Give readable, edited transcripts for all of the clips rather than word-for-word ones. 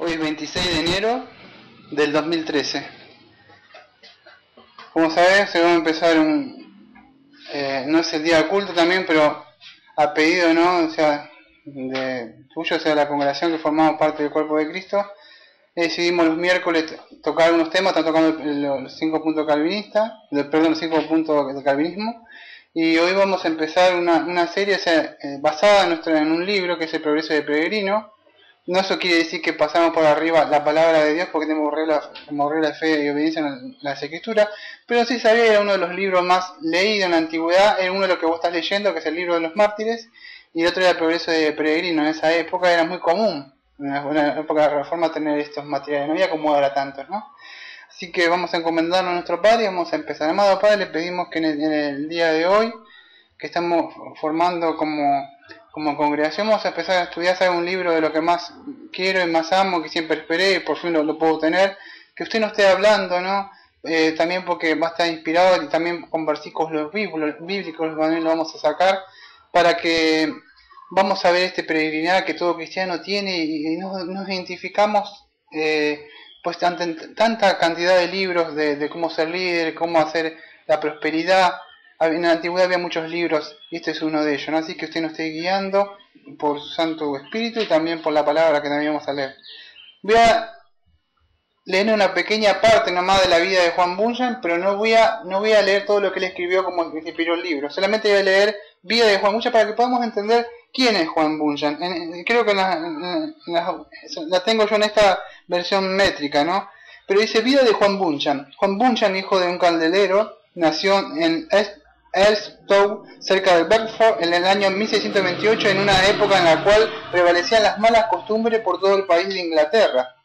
Hoy es 26 de enero del 2013. Como sabés, se va a empezar no es el día de culto también, pero a pedido, ¿no? O sea, de tuyo, o sea, la congregación que formamos parte del cuerpo de Cristo, decidimos los miércoles tocar unos temas. Están tocando los 5 puntos calvinistas, los 5 puntos del calvinismo, y hoy vamos a empezar una serie, o sea, basada en un libro que es El Progreso del Peregrino. No eso quiere decir que pasamos por arriba la palabra de Dios porque tenemos regla de fe y obediencia en las escrituras, pero sí sabía que era uno de los libros más leídos en la antigüedad. Era uno de los que vos estás leyendo, que es el libro de los mártires, y el otro era El Progreso de Peregrino. En esa época era muy común, en la época de la Reforma, tener estos materiales, no había como ahora tantos, ¿no? Así que vamos a encomendarnos a nuestro Padre y vamos a empezar. Amado Padre, le pedimos que en el día de hoy, que estamos formando como congregación, vamos a empezar a estudiar, ¿sabe? Un libro de lo que más quiero y más amo, que siempre esperé y por fin lo puedo tener. Que usted no esté hablando, ¿no? También porque va a estar inspirado, y también con versículos bíblicos también lo vamos a sacar, para que vamos a ver este peregrinar que todo cristiano tiene, y nos identificamos pues tanta cantidad de libros de cómo ser líder, cómo hacer la prosperidad. En la antigüedad había muchos libros y este es uno de ellos, ¿no? Así que usted nos esté guiando por su Santo Espíritu y también por la palabra que también vamos a leer. Voy a leer una pequeña parte nomás de la vida de Juan Bunyan, pero no voy a leer todo lo que él escribió como que inspiró el libro. Solamente voy a leer vida de Juan Bunyan para que podamos entender quién es Juan Bunyan. Creo que la tengo yo en esta versión métrica, ¿no? Pero dice vida de Juan Bunyan. Juan Bunyan, hijo de un calderero, nació en Elstow, cerca de Bedford, en el año 1628, en una época en la cual prevalecían las malas costumbres por todo el país de Inglaterra.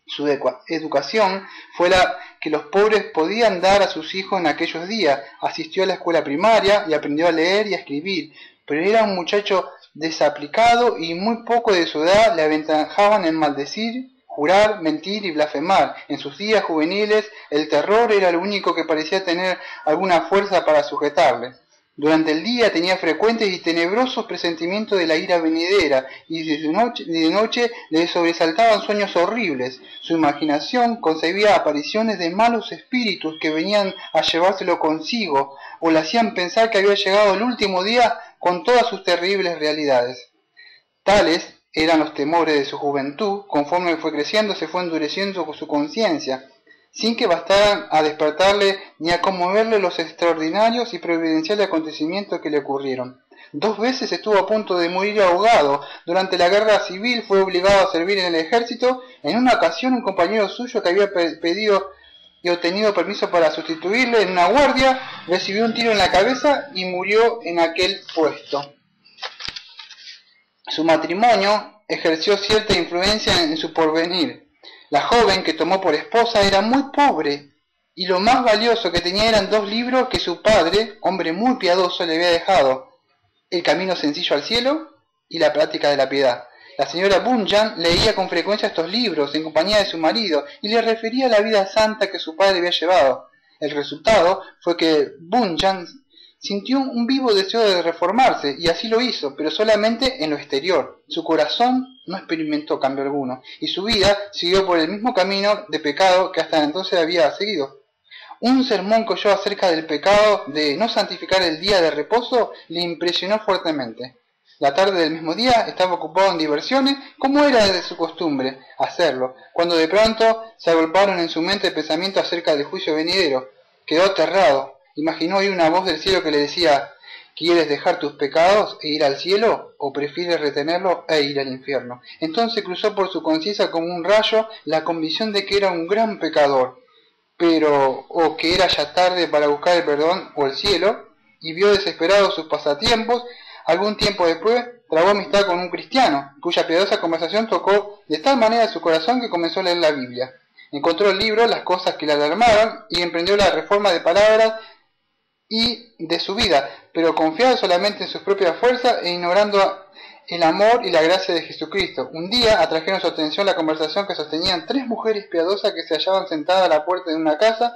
Su educación fue la que los pobres podían dar a sus hijos en aquellos días. Asistió a la escuela primaria y aprendió a leer y a escribir, pero era un muchacho desaplicado y muy poco de su edad le aventajaban en maldecir, jurar, mentir y blasfemar. En sus días juveniles el terror era lo único que parecía tener alguna fuerza para sujetarle. Durante el día tenía frecuentes y tenebrosos presentimientos de la ira venidera, y de noche le sobresaltaban sueños horribles. Su imaginación concebía apariciones de malos espíritus que venían a llevárselo consigo, o le hacían pensar que había llegado el último día con todas sus terribles realidades. Tales eran los temores de su juventud. Conforme fue creciendo, se fue endureciendo su conciencia, sin que bastaran a despertarle ni a conmoverle los extraordinarios y providenciales acontecimientos que le ocurrieron. 2 veces estuvo a punto de morir ahogado. Durante la guerra civil fue obligado a servir en el ejército. En una ocasión, un compañero suyo que había pedido y obtenido permiso para sustituirle en una guardia, recibió un tiro en la cabeza y murió en aquel puesto. Su matrimonio ejerció cierta influencia en su porvenir. La joven que tomó por esposa era muy pobre, y lo más valioso que tenía eran 2 libros que su padre, hombre muy piadoso, le había dejado: El camino sencillo al cielo y La práctica de la piedad. La señora Bunyan leía con frecuencia estos libros en compañía de su marido y le refería a la vida santa que su padre había llevado. El resultado fue que Bunyan sintió un vivo deseo de reformarse, y así lo hizo, pero solamente en lo exterior. Su corazón no experimentó cambio alguno, y su vida siguió por el mismo camino de pecado que hasta entonces había seguido. Un sermón que oyó acerca del pecado de no santificar el día de reposo le impresionó fuertemente. La tarde del mismo día estaba ocupado en diversiones, como era de su costumbre hacerlo, cuando de pronto se agolparon en su mente pensamientos acerca del juicio venidero. Quedó aterrado. Imaginó oír una voz del cielo que le decía: ¿quieres dejar tus pecados e ir al cielo, o prefieres retenerlos e ir al infierno? Entonces cruzó por su conciencia como un rayo la convicción de que era un gran pecador, pero o que era ya tarde para buscar el perdón o el cielo, y vio desesperados sus pasatiempos. Algún tiempo después trabó amistad con un cristiano, cuya piadosa conversación tocó de tal manera su corazón que comenzó a leer la Biblia. Encontró el libro Las cosas que le alarmaron y emprendió la reforma de palabras y de su vida, pero confiado solamente en sus propias fuerzas e ignorando el amor y la gracia de Jesucristo. Un día atrajeron su atención la conversación que sostenían 3 mujeres piadosas que se hallaban sentadas a la puerta de una casa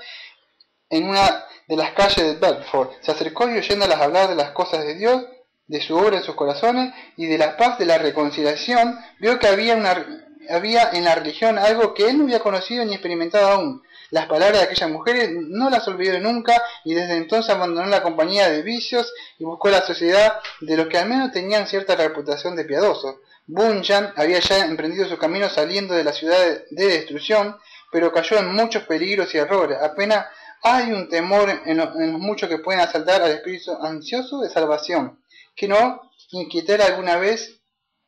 en una de las calles de Bedford. Se acercó y, oyéndolas hablar de las cosas de Dios, de su obra en sus corazones y de la paz de la reconciliación, vio que había había en la religión algo que él no había conocido ni experimentado aún. Las palabras de aquellas mujeres no las olvidó nunca y desde entonces abandonó la compañía de vicios y buscó la sociedad de los que al menos tenían cierta reputación de piadosos. Bunyan había ya emprendido su camino saliendo de la ciudad de destrucción, pero cayó en muchos peligros y errores. Apenas hay un temor en los muchos que pueden asaltar al espíritu ansioso de salvación, que no inquietara alguna vez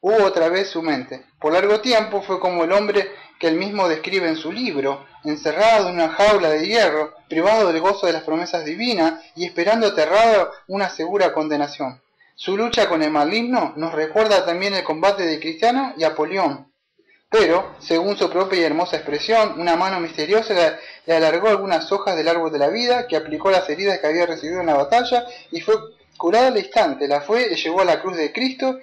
u otra vez su mente. Por largo tiempo fue como el hombre que él mismo describe en su libro, encerrado en una jaula de hierro, privado del gozo de las promesas divinas y esperando aterrado una segura condenación. Su lucha con el maligno nos recuerda también el combate de Cristiano y Apolión. Pero, según su propia y hermosa expresión, una mano misteriosa le alargó algunas hojas del árbol de la vida, que aplicó las heridas que había recibido en la batalla y fue curado al instante. La fue, le llevó a la cruz de Cristo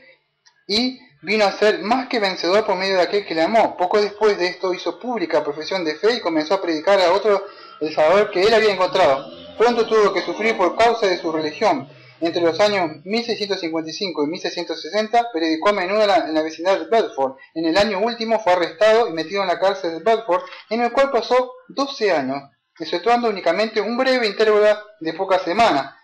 y vino a ser más que vencedor por medio de aquel que le amó. Poco después de esto hizo pública profesión de fe y comenzó a predicar a otros el Salvador que él había encontrado. Pronto tuvo que sufrir por causa de su religión. Entre los años 1655 y 1660 predicó a menudo en la vecindad de Bedford. En el año último fue arrestado y metido en la cárcel de Bedford, en el cual pasó 12 años, exceptuando únicamente un breve intervalo de pocas semanas.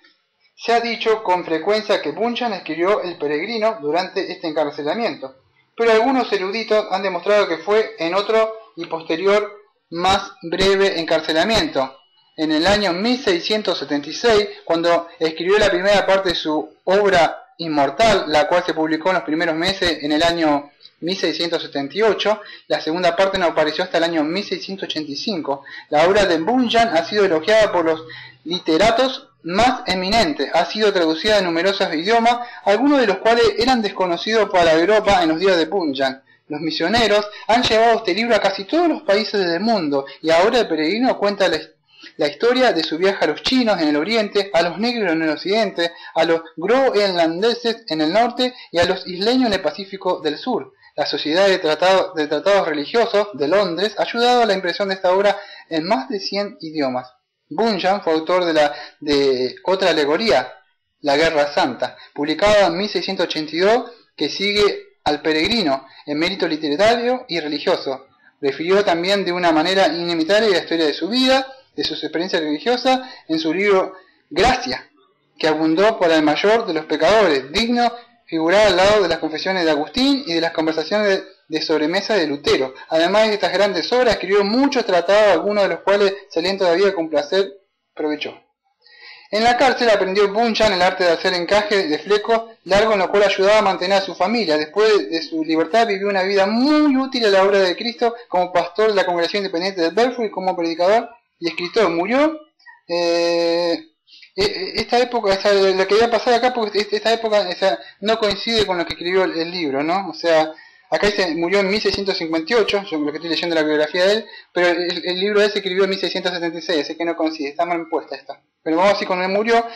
Se ha dicho con frecuencia que Bunyan escribió El Peregrino durante este encarcelamiento, pero algunos eruditos han demostrado que fue en otro y posterior más breve encarcelamiento, en el año 1676, cuando escribió la primera parte de su obra Inmortal, la cual se publicó en los primeros meses en el año 1678, la segunda parte no apareció hasta el año 1685. La obra de Bunyan ha sido elogiada por los literatos más eminentes, ha sido traducida en numerosos idiomas, algunos de los cuales eran desconocidos para Europa en los días de Bunyan. Los misioneros han llevado este libro a casi todos los países del mundo, y ahora El Peregrino cuenta la historia de su viaje a los chinos en el oriente, a los negros en el occidente, a los groenlandeses en el norte y a los isleños en el Pacífico del sur. La Sociedad de Tratados Religiosos de Londres ha ayudado a la impresión de esta obra en más de 100 idiomas. Bunyan fue autor de otra alegoría, La Guerra Santa, publicada en 1682, que sigue al Peregrino en mérito literario y religioso. Refirió también de una manera inimitable la historia de su vida, de sus experiencias religiosas, en su libro Gracia, que abundó por el mayor de los pecadores, digno figurar al lado de las confesiones de Agustín y de las conversaciones de sobremesa de Lutero. Además de estas grandes obras, escribió muchos tratados, algunos de los cuales salían todavía con placer provechoso. En la cárcel aprendió Bunyan el arte de hacer encaje de flecos largos, en lo cual ayudaba a mantener a su familia. Después de su libertad vivió una vida muy útil a la obra de Cristo como pastor de la Congregación Independiente de Bedford y como predicador y escritor. Murió esta época, la que voy a pasar acá, porque esta época no coincide con lo que escribió el libro, ¿no? O sea, acá dice, murió en 1658, yo lo que estoy leyendo la biografía de él, pero el libro de él se escribió en 1676, así que no coincide, está mal puesta esta. Pero vamos así, cuando él murió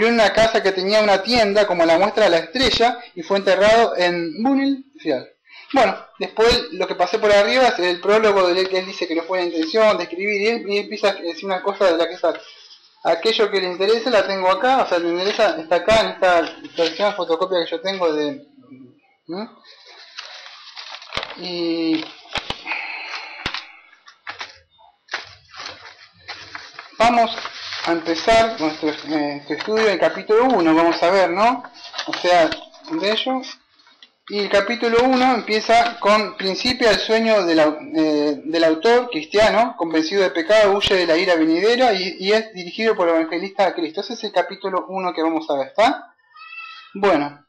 en una casa que tenía una tienda, como la muestra de la estrella, y fue enterrado en Bunil Field. Bueno, después lo que pasé por arriba es el prólogo de él, que él dice que no fue la intención de escribir, y él empieza a decir una cosa de la que está. Aquello que le interesa la tengo acá, o sea, le interesa, está acá en esta versión fotocopia que yo tengo de... Y vamos a empezar nuestro estudio en el capítulo 1, vamos a ver, ¿no? O sea, de ello. Y el capítulo 1 empieza con principio al sueño del autor cristiano, convencido de pecado, huye de la ira venidera y es dirigido por el evangelista a Cristo. Ese es el capítulo 1 que vamos a ver, ¿está? Bueno,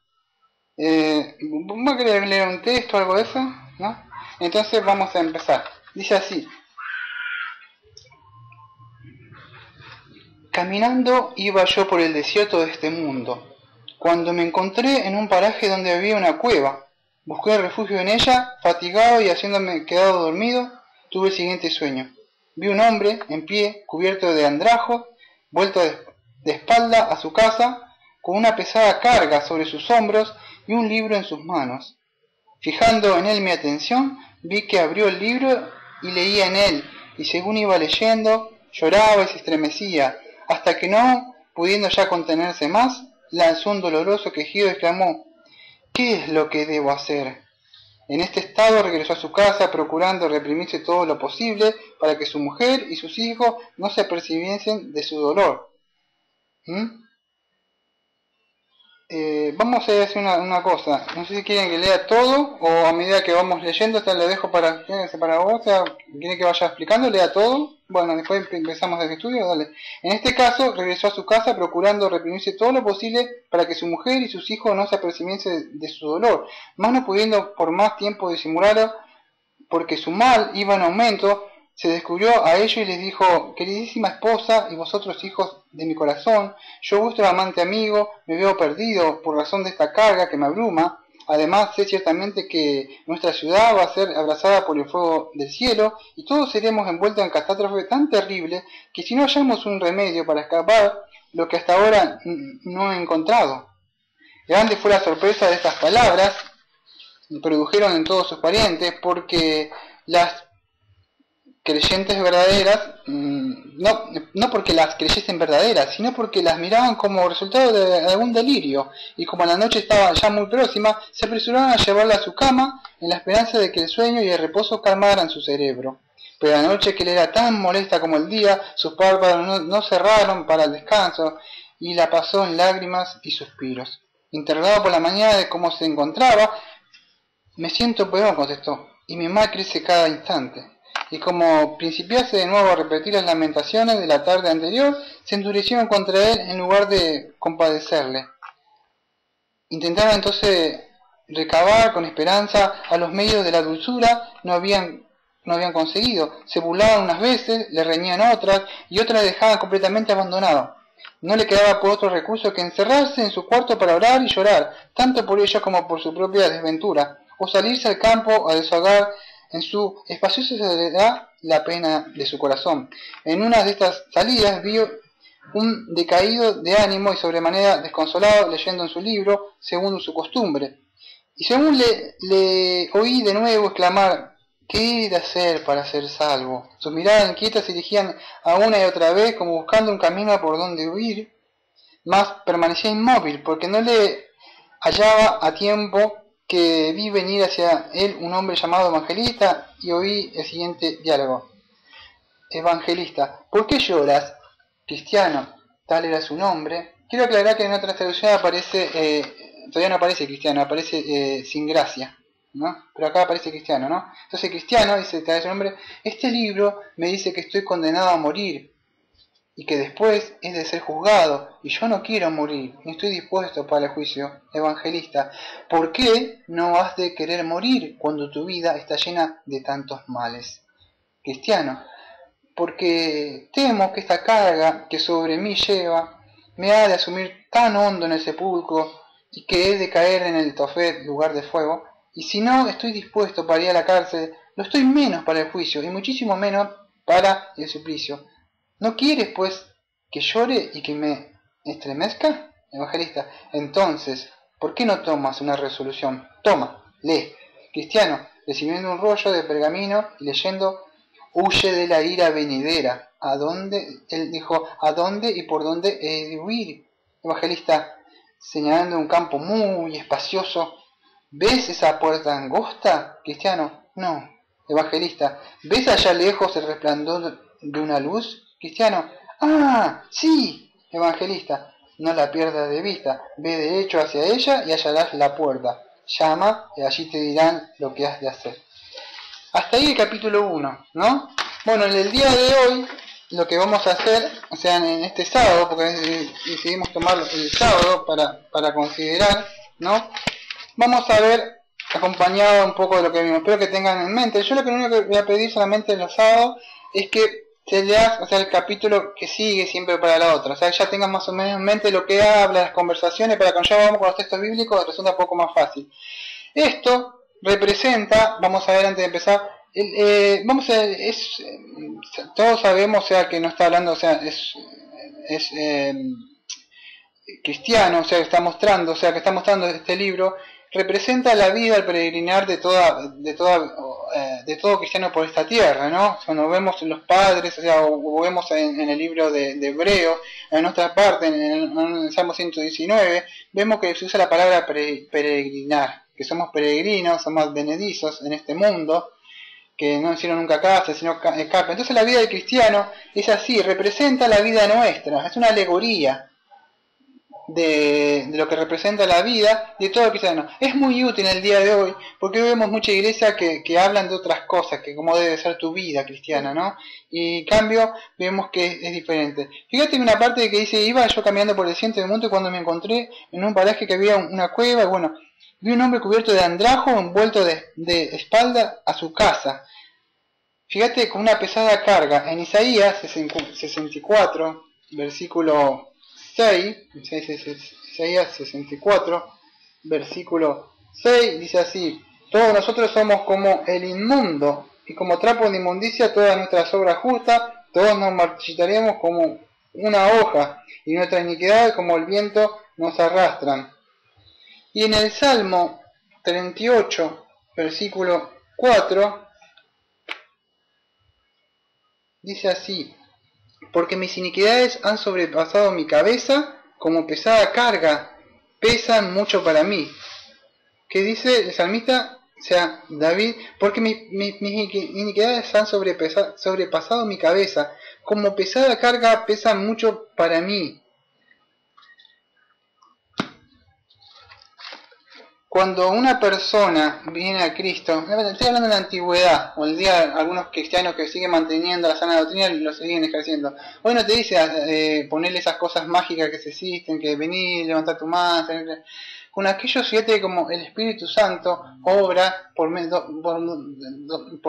¿vamos a querer leer un texto o algo de eso? ¿No? Entonces vamos a empezar. Dice así: caminando iba yo por el desierto de este mundo, cuando me encontré en un paraje donde había una cueva. Busqué refugio en ella, fatigado y habiéndome quedado dormido, tuve el siguiente sueño. Vi un hombre en pie, cubierto de andrajos, vuelto de espalda a su casa, con una pesada carga sobre sus hombros y un libro en sus manos. Fijando en él mi atención, vi que abrió el libro y leía en él, y según iba leyendo, lloraba y se estremecía, hasta que no, pudiendo ya contenerse más, lanzó un doloroso quejido y exclamó: ¿qué es lo que debo hacer? En este estado regresó a su casa procurando reprimirse todo lo posible para que su mujer y sus hijos no se apercibiesen de su dolor. Vamos a hacer una cosa, no sé si quieren que lea todo o a medida que vamos leyendo, lo dejo para vos, o sea, quieren que vaya explicando, lea todo. Bueno, después empezamos el estudio, dale. En este caso, regresó a su casa procurando reprimirse todo lo posible para que su mujer y sus hijos no se apercibiesen de su dolor, más no pudiendo por más tiempo disimularlo, porque su mal iba en aumento. Se descubrió a ellos y les dijo: queridísima esposa y vosotros hijos de mi corazón, yo vuestro amante amigo me veo perdido por razón de esta carga que me abruma. Además sé ciertamente que nuestra ciudad va a ser abrazada por el fuego del cielo y todos seremos envueltos en catástrofe tan terrible que si no hallamos un remedio para escapar, lo que hasta ahora no he encontrado. Grande fue la sorpresa de estas palabras, produjeron en todos sus parientes, porque las creyentes verdaderas, no porque las creyesen verdaderas, sino porque las miraban como resultado de algún delirio, y como la noche estaba ya muy próxima, se apresuraron a llevarla a su cama en la esperanza de que el sueño y el reposo calmaran su cerebro. Pero la noche, que le era tan molesta como el día, sus párpados no cerraron para el descanso, y la pasó en lágrimas y suspiros. Interrogado por la mañana de cómo se encontraba: me siento peor, contestó, y mi mal crece cada instante. Y como principiase de nuevo a repetir las lamentaciones de la tarde anterior, se endurecieron contra él en lugar de compadecerle. Intentaron entonces recabar con esperanza a los medios de la dulzura, no habían conseguido. Se burlaban unas veces, le reñían otras, y otras le dejaban completamente abandonado. No le quedaba por otro recurso que encerrarse en su cuarto para orar y llorar, tanto por ellos como por su propia desventura, o salirse al campo a desahogar en su espaciosa soledad la pena de su corazón. En una de estas salidas vio un decaído de ánimo y sobremanera desconsolado leyendo en su libro, según su costumbre. Y según le oí de nuevo exclamar: ¿qué he de hacer para ser salvo? Sus miradas inquietas se dirigían a una y otra vez como buscando un camino por donde huir, mas permanecía inmóvil porque no le hallaba a tiempo, que vi venir hacia él un hombre llamado Evangelista y oí el siguiente diálogo. Evangelista: ¿por qué lloras? Cristiano: tal era su nombre. Quiero aclarar que en otra traducción aparece, todavía no aparece Cristiano, aparece sin gracia, ¿no? Pero acá aparece Cristiano, ¿no? Entonces Cristiano dice, tal es su nombre: este libro me dice que estoy condenado a morir y que después es de ser juzgado, y yo no quiero morir, ni estoy dispuesto para el juicio. Evangelista: ¿por qué no has de querer morir cuando tu vida está llena de tantos males? Cristiano: porque temo que esta carga que sobre mí lleva me ha de asumir tan hondo en el sepulcro, y que he de caer en el Tofet, lugar de fuego, y si no estoy dispuesto para ir a la cárcel, lo estoy menos para el juicio, y muchísimo menos para el suplicio. ¿No quieres, pues, que llore y que me estremezca? Evangelista: entonces, ¿por qué no tomas una resolución? Toma, lee. Cristiano, recibiendo un rollo de pergamino y leyendo: huye de la ira venidera. ¿A dónde? Él dijo: ¿a dónde y por dónde he de huir? Evangelista, señalando un campo muy espacioso: ¿ves esa puerta angosta? Cristiano: no. Evangelista: ¿ves allá lejos el resplandor de una luz? Cristiano: ¡ah, sí! Evangelista: no la pierdas de vista, ve de hecho hacia ella y hallarás la puerta. Llama y allí te dirán lo que has de hacer. Hasta ahí el capítulo 1, ¿no? Bueno, en el día de hoy lo que vamos a hacer, o sea, en este sábado, porque decidimos tomar el sábado para considerar, ¿no? Vamos a ver, acompañado un poco de lo que vimos. Espero que tengan en mente. Yo lo único que voy a pedir solamente en los sábados es que se leas, o sea, el capítulo que sigue siempre para la otra. O sea, que ya tengan más o menos en mente lo que habla, las conversaciones, para cuando ya vamos con los textos bíblicos resulta un poco más fácil. Esto representa, vamos a ver antes de empezar, todos sabemos, o sea, que no está hablando, o sea, es cristiano, o sea, que está mostrando, este libro, representa la vida al peregrinar de todo cristiano por esta tierra, ¿no? Cuando vemos los padres, o sea, o vemos en el libro de Hebreo, en otra parte, en el Salmo 119, vemos que se usa la palabra peregrinar, que somos peregrinos, somos advenedizos en este mundo, que no hicieron nunca casa, sino escape. Entonces la vida del cristiano es así, representa la vida nuestra, es una alegoría de lo que representa la vida de todo cristiano. Es muy útil en el día de hoy, porque hoy vemos mucha iglesia que hablan de otras cosas, que cómo debe ser tu vida cristiana, ¿no? Y en cambio vemos que es diferente. Fíjate en una parte que dice, iba yo caminando por el centro del monte cuando me encontré en un paraje que había una cueva, y bueno, vi un hombre cubierto de andrajo, envuelto de espalda a su casa. Fíjate, con una pesada carga. En Isaías 64, versículo 6, Isaías 64, versículo 6, dice así: todos nosotros somos como el inmundo, y como trapo de inmundicia todas nuestras obras justas, todos nos marchitaremos como una hoja, y nuestra iniquidad como el viento nos arrastran. Y en el Salmo 38, versículo 4, dice así: porque mis iniquidades han sobrepasado mi cabeza, como pesada carga, pesan mucho para mí. ¿Qué dice el salmista? O sea, David, porque mis iniquidades han sobrepasado mi cabeza, como pesada carga, pesan mucho para mí. Cuando una persona viene a Cristo, estoy hablando de la antigüedad, o el día algunos cristianos que siguen manteniendo la sana doctrina y lo siguen ejerciendo. Hoy no te dice ponerle esas cosas mágicas que se existen, que venir, levantar tu mano. Con aquellos, fíjate como el Espíritu Santo obra por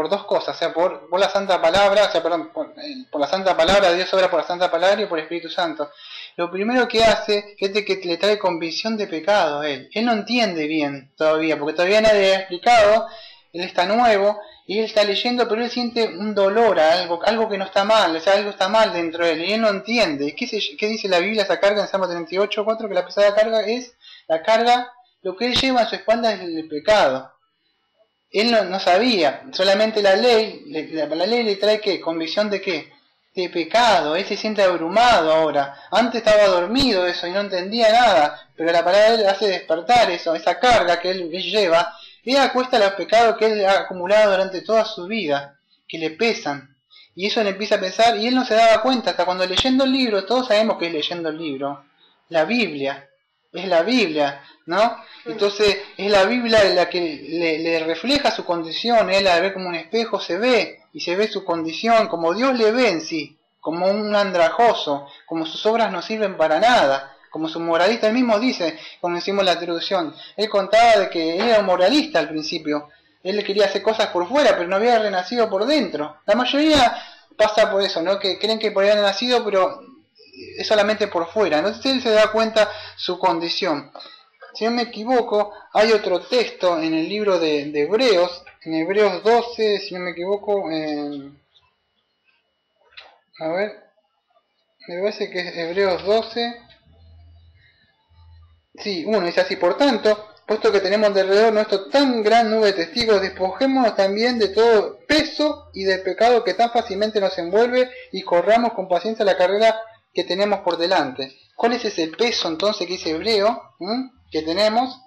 dos cosas, o sea, por la Santa Palabra, o sea, perdón, por la Santa Palabra, Dios obra por la Santa Palabra y por el Espíritu Santo. Lo primero que hace es que le trae convicción de pecado a él. Él no entiende bien todavía, porque todavía nadie ha explicado, él está nuevo, y él está leyendo, pero él siente un dolor a algo que no está mal, o sea, algo está mal dentro de él, y él no entiende. ¿Qué dice la Biblia, esa carga en Salmo 38:4? Que la pesada carga es la carga, lo que él lleva en su espalda es el pecado. Él no sabía, solamente la ley le trae ¿qué? Convicción de qué, de pecado. Él se siente abrumado ahora. Antes estaba dormido eso y no entendía nada, pero la palabra de él hace despertar eso, esa carga que él lleva, y da cuesta los pecados que él ha acumulado durante toda su vida, que le pesan. Y eso le empieza a pensar, y él no se daba cuenta, hasta cuando leyendo el libro, todos sabemos que es leyendo el libro, la Biblia, es la Biblia, ¿no? Entonces es la Biblia la que le refleja su condición, él al ver como un espejo se ve, y se ve su condición, como Dios le ve en sí, como un andrajoso, como sus obras no sirven para nada, como su moralista. Él mismo dice, cuando hicimos la introducción, él contaba de que él era un moralista al principio, él quería hacer cosas por fuera, pero no había renacido por dentro. La mayoría pasa por eso, ¿no? Que creen que por ahí han nacido, pero es solamente por fuera. Entonces él se da cuenta su condición. Si no me equivoco, hay otro texto en el libro de Hebreos, en Hebreos 12, si no me equivoco, a ver, me parece que es Hebreos 12, sí, uno dice así: por tanto, puesto que tenemos de alrededor nuestro tan gran nube de testigos, despojémonos también de todo peso y del pecado que tan fácilmente nos envuelve, y corramos con paciencia la carrera que tenemos por delante. ¿Cuál es ese peso entonces que dice Hebreo que tenemos?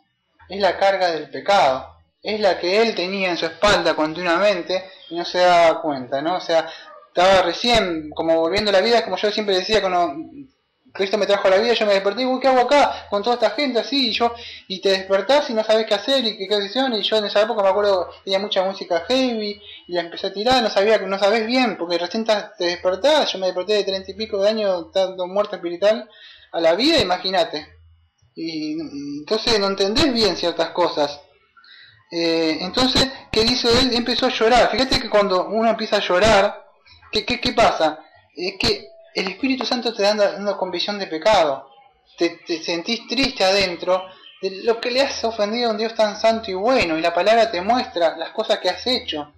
Es la carga del pecado, es la que él tenía en su espalda continuamente y no se daba cuenta, ¿no? O sea, estaba recién como volviendo a la vida, como yo siempre decía, cuando Cristo me trajo a la vida, yo me desperté y digo, ¿qué hago acá con toda esta gente así? Y te despertás y no sabes qué hacer y qué decisión. Y yo en esa época me acuerdo, tenía mucha música heavy y la empecé a tirar, no sabés bien, porque recién te despertás. Yo me desperté de 30 y pico de años estando muerto espiritual a la vida, imagínate. Y entonces no entendés bien ciertas cosas. Entonces, ¿qué dice él? Empezó a llorar. Fíjate que cuando uno empieza a llorar, ¿qué pasa? Es que el Espíritu Santo te da una convicción de pecado. Te sentís triste adentro de lo que le has ofendido a un Dios tan santo y bueno, y la palabra te muestra las cosas que has hecho.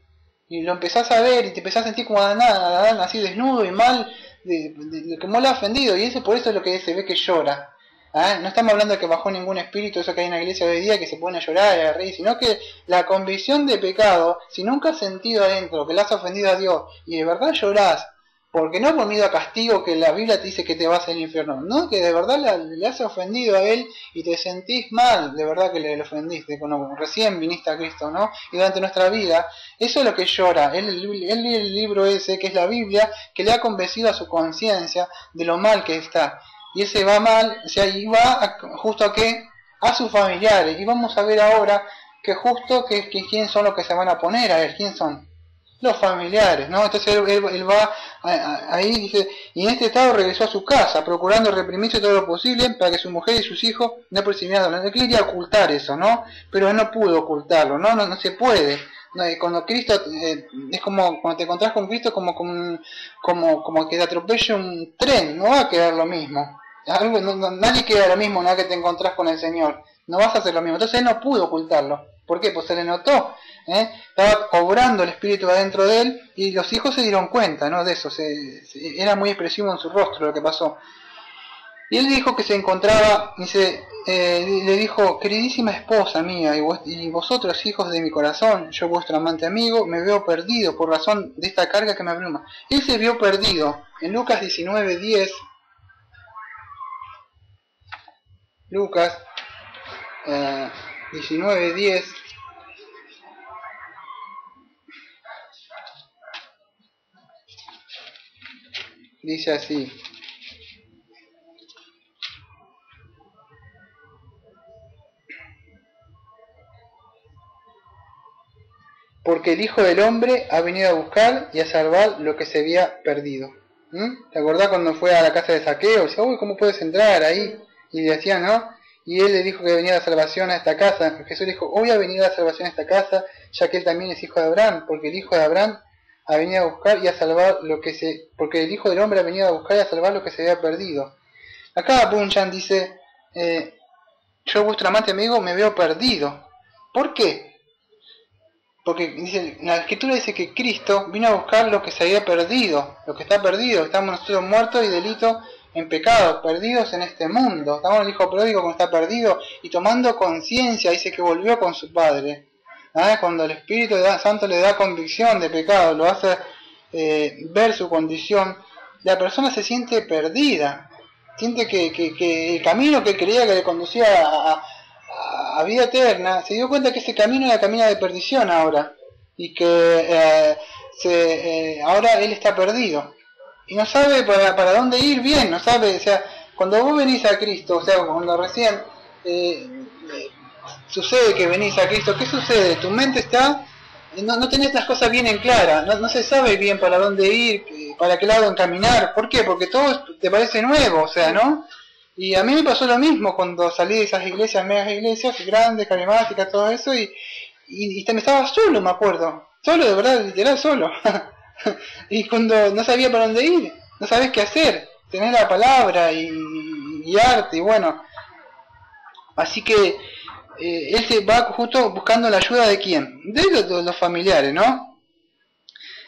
Y lo empezás a ver y te empezás a sentir como Adán, así desnudo y mal, de lo que más le ha ofendido. Y eso por eso es lo que se ve que llora. No estamos hablando de que bajó ningún espíritu, eso que hay en la iglesia hoy día, que se pone a llorar y a reír, sino que la convicción de pecado, si nunca has sentido adentro que le has ofendido a Dios y de verdad llorás Porque no por miedo a castigo que la Biblia te dice que te vas al infierno, no, que de verdad le has ofendido a Él y te sentís mal, de verdad que le ofendiste, cuando recién viniste a Cristo, ¿no? Y durante nuestra vida, eso es lo que llora. Él lee el libro ese, que es la Biblia, que le ha convencido a su conciencia de lo mal que está. Y ese va mal, o sea, y va justo a qué, a sus familiares. Y vamos a ver ahora que justo que quién son los que se van a poner a Él, quién son los familiares, ¿no? Entonces él va ahí, dice, y en este estado regresó a su casa, procurando reprimirse todo lo posible para que su mujer y sus hijos no percibieran. Él quería ocultar eso, ¿no? Pero él no pudo ocultarlo, no se puede. No, cuando Cristo, es como cuando te encontrás con Cristo, como que te atropelle un tren, no va a quedar lo mismo. Nadie queda lo mismo una vez que te encontrás con el Señor, no vas a hacer lo mismo. Entonces él no pudo ocultarlo. ¿Por qué? Pues se le notó, estaba obrando el espíritu adentro de él, y los hijos se dieron cuenta, ¿no? De eso, era muy expresivo en su rostro lo que pasó. Y él dijo que se encontraba, dice, le dijo, queridísima esposa mía, y vosotros hijos de mi corazón, yo vuestro amante amigo, me veo perdido por razón de esta carga que me abruma. Él se vio perdido. En Lucas 19:10, Lucas 19:10, dice así: porque el Hijo del Hombre ha venido a buscar y a salvar lo que se había perdido. ¿Te acordás cuando fue a la casa de Saqueo? Dice, uy, ¿cómo puedes entrar ahí? Y le decía, ¿no? Y él le dijo que venía la salvación a esta casa. Jesús le dijo, hoy ha venido la salvación a esta casa, ya que él también es hijo de Abraham, porque el Hijo de Abraham ha venido a buscar y a salvar porque el Hijo del Hombre ha venido a buscar y a salvar lo que se había perdido. Acá Punchan dice, yo vuestro amante amigo me veo perdido. ¿Por qué? Porque dice, la escritura dice que Cristo vino a buscar lo que se había perdido, lo que está perdido. Estamos nosotros muertos y delitos en pecado, perdidos en este mundo. Estamos el hijo pródigo como está perdido y tomando conciencia, dice que volvió con su padre. Cuando el Espíritu Santo le da convicción de pecado, lo hace ver su condición, la persona se siente perdida. Siente que el camino que creía que le conducía a vida eterna, se dio cuenta que ese camino era camino de perdición ahora, y que ahora él está perdido y no sabe para dónde ir bien, no sabe. O sea, cuando vos venís a Cristo, o sea, cuando recién sucede que venís a Cristo, ¿qué sucede? Tu mente está, no tenés las cosas bien en clara, no se sabe bien para dónde ir, para qué lado encaminar. ¿Por qué? Porque todo te parece nuevo, o sea, ¿no? Y a mí me pasó lo mismo cuando salí de esas iglesias, megas iglesias, grandes, carismáticas, todo eso, y me estaba solo, me acuerdo. Solo, de verdad, literal, solo. Y cuando no sabía para dónde ir, no sabés qué hacer, tenés la palabra y guiarte, y bueno. Así que él se va justo buscando la ayuda de quién, de los familiares, ¿no?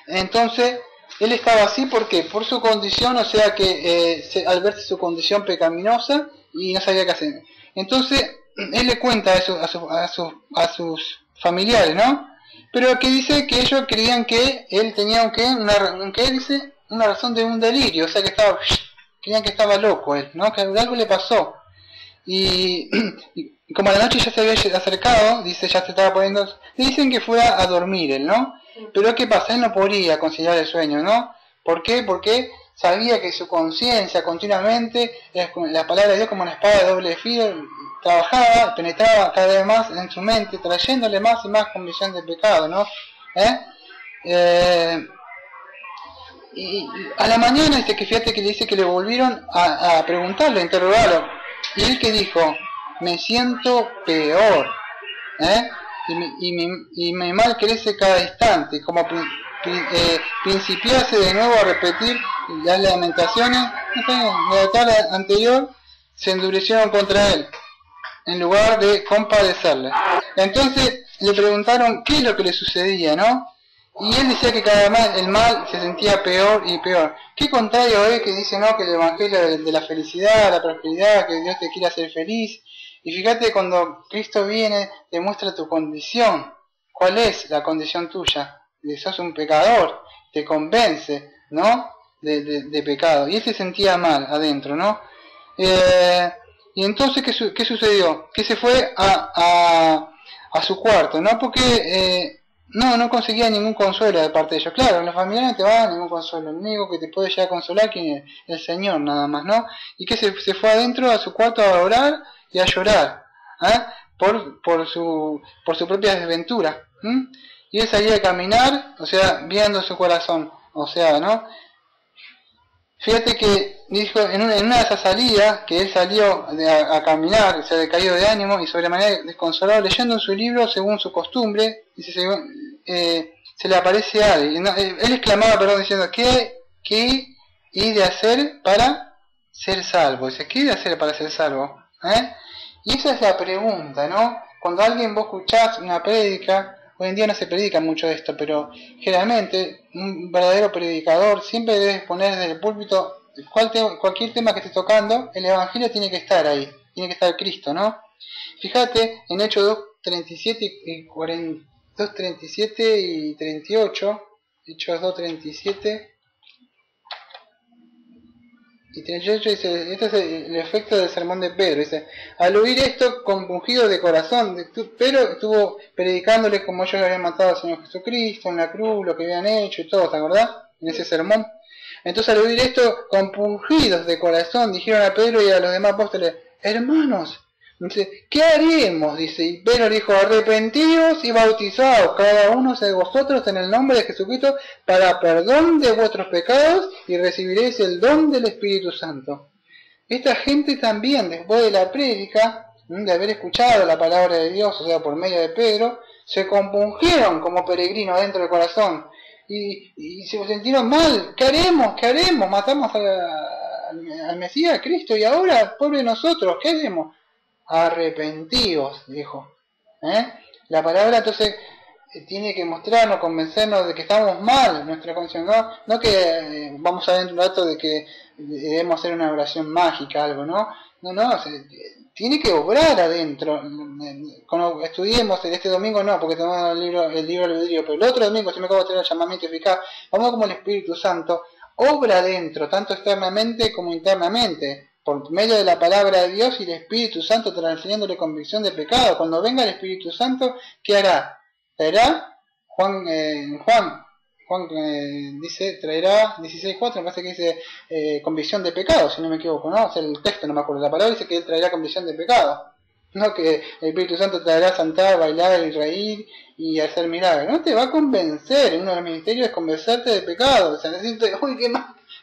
Entonces, él estaba así, ¿por qué? Por su condición, o sea que al verse su condición pecaminosa y no sabía qué hacer. Entonces, él le cuenta eso a sus familiares, ¿no? Pero que dice que ellos creían que él tenía una razón de un delirio, o sea que creían que estaba loco él, ¿no? Que algo le pasó. Y como a la noche ya se había acercado, dice, ya se estaba poniendo, le dicen que fuera a dormir él, ¿no? Pero ¿qué pasa? Él no podía conciliar el sueño, ¿no? ¿Por qué? Porque sabía que su conciencia continuamente, la palabra de Dios como una espada de doble filo, trabajaba, penetraba cada vez más en su mente, trayéndole más y más convicción de pecado, ¿no? Y a la mañana dice que fíjate que le dice que le volvieron a preguntarle, a interrogarlo, y él que dijo, me siento peor, y mi mal crece cada instante, como principiase de nuevo a repetir las lamentaciones de la tarde anterior, se endurecieron contra él en lugar de compadecerle. Entonces le preguntaron qué es lo que le sucedía, ¿no? Y él decía que cada vez el mal se sentía peor y peor. Qué contrario es que dice, ¿no? Que el evangelio de la felicidad, la prosperidad, que Dios te quiere hacer feliz. Y fíjate, cuando Cristo viene, te muestra tu condición. ¿Cuál es la condición tuya? Que sos un pecador, te convence, ¿no? de pecado. Y él se sentía mal adentro, ¿no? Y entonces, ¿qué sucedió? Que se fue a su cuarto, ¿no? Porque no conseguía ningún consuelo de parte de ellos. Claro, los familiares no te van a dar ningún consuelo. El único que te puede llegar a consolar ¿quién es? El Señor, nada más, ¿no? Y que se fue adentro a su cuarto a orar y a llorar, ¿eh? Por su propia desventura. Y él salía a caminar, o sea, viendo su corazón, o sea, ¿no? Fíjate que dijo en una de esas salidas que él salió a caminar, se había caído de ánimo y sobremanera desconsolado, leyendo en su libro según su costumbre, dice, se le aparece a alguien. Él exclamaba, perdón, diciendo, ¿qué he de hacer para ser salvo? Dice, ¿qué he de hacer para ser salvo? Y esa es la pregunta, ¿no? Cuando alguien vos escuchás una prédica, hoy en día no se predica mucho esto, pero generalmente un verdadero predicador siempre debe exponer desde el púlpito cualquier tema que esté tocando, el Evangelio tiene que estar ahí, tiene que estar Cristo, ¿no? Fíjate en Hechos 2.37 y 38, Hechos 2.37 y 38 dice, este es el efecto del sermón de Pedro, dice, al oír esto compungido de corazón, Pedro estuvo predicándoles como ellos habían matado al Señor Jesucristo en la cruz, lo que habían hecho y todo, ¿te acordás? En ese sermón. Entonces al oír esto, compungidos de corazón, dijeron a Pedro y a los demás apóstoles, hermanos, dice, ¿qué haremos? Dice, y Pedro dijo, arrepentidos y bautizados cada uno de vosotros en el nombre de Jesucristo para perdón de vuestros pecados y recibiréis el don del Espíritu Santo. Esta gente también, después de la prédica, de haber escuchado la palabra de Dios, o sea, por medio de Pedro, se compungieron como peregrinos dentro del corazón y se sintieron mal. ¿Qué haremos? ¿Qué haremos? Matamos al Mesías, a Cristo, y ahora, pobre de nosotros, ¿qué haremos? Arrepentidos, dijo. La palabra entonces tiene que mostrarnos, convencernos de que estamos mal, nuestra conciencia, no que vamos a ver un rato de que debemos hacer una oración mágica, algo, ¿no? No, tiene que obrar adentro. Cuando estudiemos este domingo, no, porque tenemos el libro albedrío, pero el otro domingo, si me acabo de tener el llamamiento eficaz, vamos como el Espíritu Santo obra adentro, tanto externamente como internamente, por medio de la palabra de Dios y el Espíritu Santo transfiriéndole convicción de pecado. Cuando venga el Espíritu Santo, ¿qué hará? Traerá, Juan dice, traerá 16.4, me parece que dice convicción de pecado, si no me equivoco, ¿no? O sea, el texto no me acuerdo, la palabra dice que él traerá convicción de pecado. No que el Espíritu Santo traerá a cantar, bailar y reír y hacer milagros. No te va a convencer, uno de los ministerios es convencerte de pecado. O sea, decirte, uy,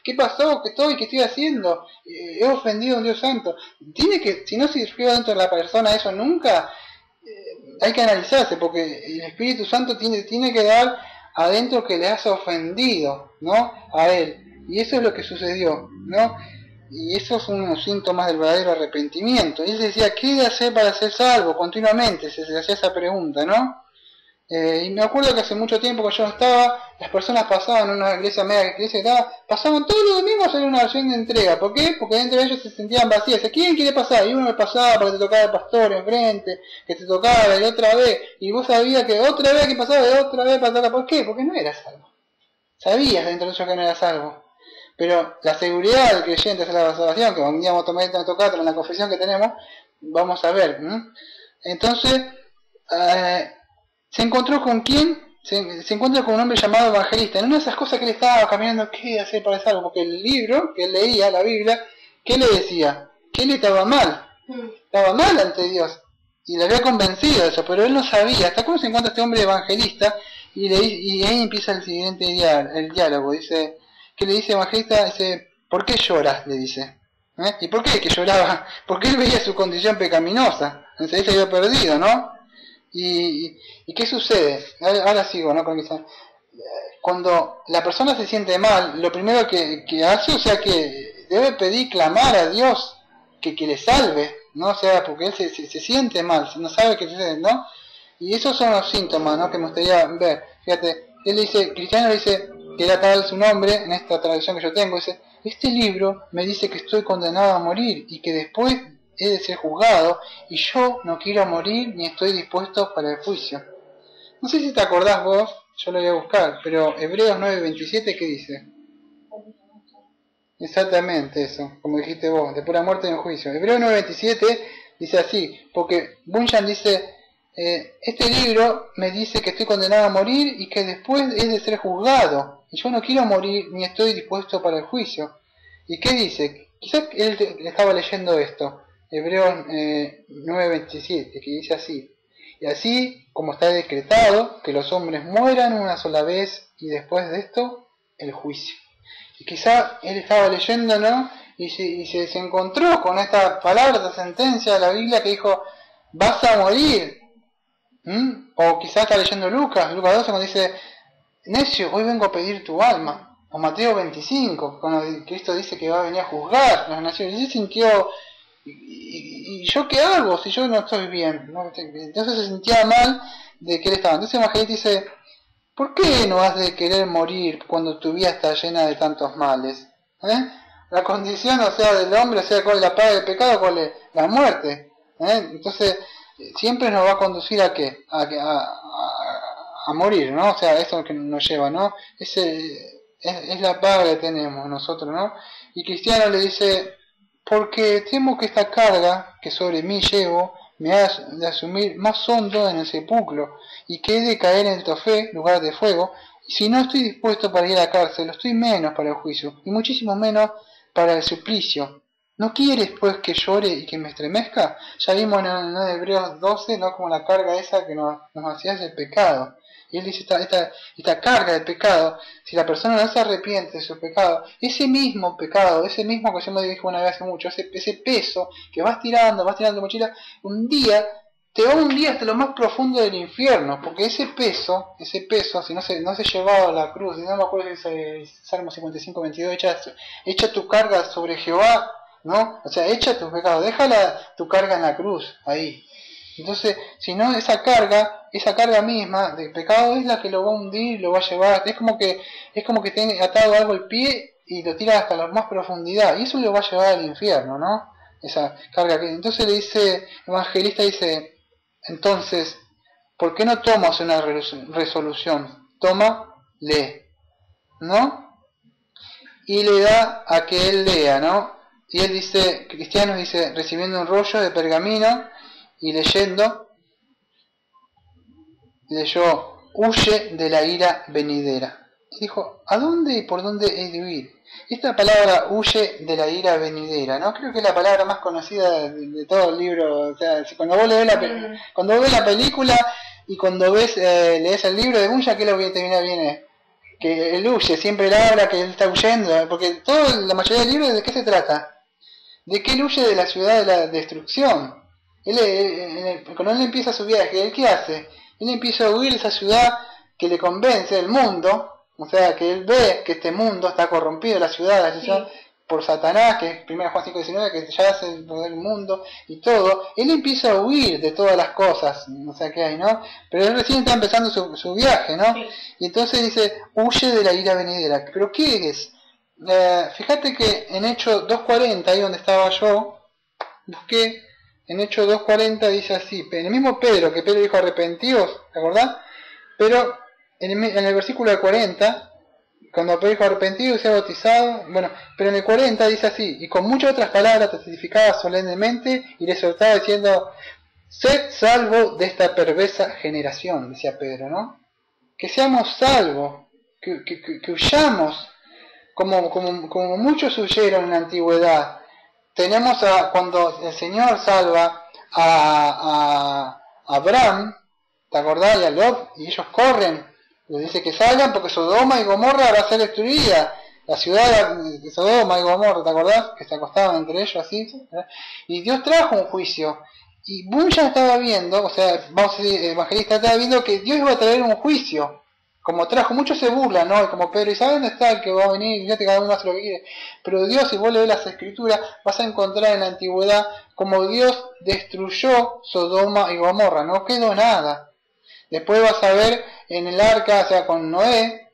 ¿qué pasó? ¿Qué estoy haciendo? He ofendido a un Dios santo. Tiene que, si no se escribe dentro de la persona eso nunca, hay que analizarse, porque el Espíritu Santo tiene que dar adentro que le has ofendido, ¿no? A él. Y eso es lo que sucedió, ¿no? Y esos son unos síntomas del verdadero arrepentimiento. Y él decía, ¿qué he de hacer para ser salvo? Continuamente se hacía esa pregunta, ¿no? Y me acuerdo que hace mucho tiempo que yo no estaba, las personas pasaban en una iglesia media que estaba, pasaban todos los domingos a hacer una oración de entrega. ¿Por qué? Porque dentro de ellos se sentían vacías. ¿Quién quiere pasar? Y uno me pasaba porque te tocaba el pastor enfrente, que te tocaba y otra vez. Y vos sabías que otra vez que pasaba y otra vez pasaba. ¿Por qué? Porque no eras salvo. Sabías dentro de ellos que no eras salvo. Pero la seguridad del creyente es la salvación, que un día vamos a tocar en la confesión que tenemos, vamos a ver. Entonces, se encontró con quién, se encuentra con un hombre llamado Evangelista. En una de esas cosas que él estaba caminando, ¿qué hacer para salvo? Porque el libro que él leía, la Biblia, ¿qué le decía? Que él estaba mal. Estaba mal ante Dios. Y le había convencido de eso, pero él no sabía. Hasta cómo se encuentra este hombre evangelista y ahí empieza el siguiente el diálogo. Dice, ¿qué le dice Evangelista? Dice, ¿por qué lloras? Le dice. ¿Y por qué que lloraba? Porque él veía su condición pecaminosa. Entonces él se había perdido, ¿no? ¿Y qué sucede? Ahora sigo, ¿no? Cuando la persona se siente mal, lo primero que hace, o sea, que debe pedir, clamar a Dios que le salve, ¿no? O sea, porque él se siente mal, no sabe qué sucede, ¿no? Y esos son los síntomas, ¿no? Que me gustaría ver. Fíjate, él dice, Cristiano le dice, que era tal su nombre, en esta traducción que yo tengo, dice, este libro me dice que estoy condenado a morir y que después he de ser juzgado, y yo no quiero morir ni estoy dispuesto para el juicio. No sé si te acordás vos, yo lo voy a buscar, pero Hebreos 9:27, ¿qué dice? Exactamente eso, como dijiste vos, de pura muerte en el juicio. Hebreo 9:27 dice así, porque Bunyan dice, este libro me dice que estoy condenado a morir y que después he de ser juzgado, y yo no quiero morir ni estoy dispuesto para el juicio. ¿Y qué dice? Quizás él estaba leyendo esto, Hebreos 9:27, que dice así, y así como está decretado que los hombres mueran una sola vez y después de esto el juicio. Y quizá él estaba leyendo, ¿no? Y se encontró con esta palabra, esta sentencia de la Biblia que dijo, vas a morir. O quizá está leyendo Lucas 12, cuando dice, necio, hoy vengo a pedir tu alma. O Mateo 25, cuando Cristo dice que va a venir a juzgar las naciones. Y se sintió, ¿y yo qué hago si yo no estoy bien? ¿No? Entonces se sentía mal de que él estaba. Entonces el evangelista dice, ¿por qué no has de querer morir cuando tu vida está llena de tantos males? La condición, o sea, del hombre, o sea, cuál es la paga del pecado, cuál es la muerte. Entonces, siempre nos va a conducir a qué? A morir, ¿no? O sea, eso es lo que nos lleva, ¿no? Es la paga que tenemos nosotros, ¿no? Y Cristiano le dice, porque temo que esta carga que sobre mí llevo me ha de asumir más hondo en el sepulcro, y que he de caer en el tofé, lugar de fuego, y si no estoy dispuesto para ir a la cárcel, estoy menos para el juicio, y muchísimo menos para el suplicio. ¿No quieres, pues, que llore y que me estremezca? Ya vimos en Hebreos 12, ¿no? Como la carga esa que nos hacía el pecado. Y él dice, esta carga de pecado, si la persona no se arrepiente de su pecado, ese mismo pecado, ese mismo que yo me dije una vez hace mucho, ese peso que vas tirando de mochila, un día te va a hundir hasta lo más profundo del infierno, porque ese peso, si no se llevaba a la cruz, y no me acuerdo si es Salmo 55:22, echa tu carga sobre Jehová, ¿no? O sea, echa tu pecado, déjala tu carga en la cruz, ahí. Entonces, si no, esa carga misma de pecado es la que lo va a hundir, lo va a llevar, es como que tiene atado algo al pie y lo tira hasta la más profundidad, y eso lo va a llevar al infierno, ¿no? Esa carga que. Entonces le dice, el evangelista dice, entonces, ¿por qué no tomas una resolución? Lee, ¿no? Y le da a que él lea, ¿no? Y él dice, Cristiano dice, recibiendo un rollo de pergamino y leyó, huye de la ira venidera. Y dijo, ¿a dónde y por dónde he de huir? Esta palabra, huye de la ira venidera, ¿no? Creo que es la palabra más conocida de todo el libro. O sea, cuando vos lees cuando ves la película y cuando lees el libro de Bunyan, ¿qué es lo que te viene? Que él huye, siempre él habla que él está huyendo, porque la mayoría del libro, ¿de qué se trata? De que él huye de la ciudad de la destrucción. Cuando él empieza su viaje, ¿él qué hace? Él empieza a huir de esa ciudad que le convence del mundo, o sea, que él ve que este mundo está corrompido, la ciudad por Satanás, que es 1 Juan 5:19, que ya hace el poder del mundo y todo. Él empieza a huir de todas las cosas, o sea, que hay, ¿no? Pero él recién está empezando su viaje, ¿no? Sí. Y entonces dice, huye de la ira venidera. ¿Pero qué es? Fíjate que en Hechos 2:40, ahí donde estaba yo, busqué, en Hechos 2:40 dice así, en el mismo Pedro, que Pedro dijo arrepentidos, ¿te acordás? Pero en el versículo 40, cuando Pedro dijo arrepentido y sea bautizado, bueno, pero en el 40 dice así, y con muchas otras palabras testificaba solemnemente y le exhortaba diciendo, sed salvo de esta perversa generación, decía Pedro, ¿no? Que seamos salvos, que huyamos, como muchos huyeron en la antigüedad. Tenemos cuando el Señor salva a Abraham, ¿te acordás? Y a Lot, y ellos corren, les dice que salgan porque Sodoma y Gomorra va a ser destruida. La ciudad de Sodoma y Gomorra, ¿te acordás? Que se acostaban entre ellos así. Y Dios trajo un juicio. Y Bunyan estaba viendo, o sea, vamos a decir, el evangelista estaba viendo que Dios iba a traer un juicio. Como trajo, muchos se burlan, ¿no? Como Pedro, ¿y sabe dónde está el que va a venir? Fíjate, cada uno hace lo que quiere. Pero Dios, si vos lees las escrituras, vas a encontrar en la antigüedad como Dios destruyó Sodoma y Gomorra, no quedó nada. Después vas a ver en el arca, o sea, con Noé,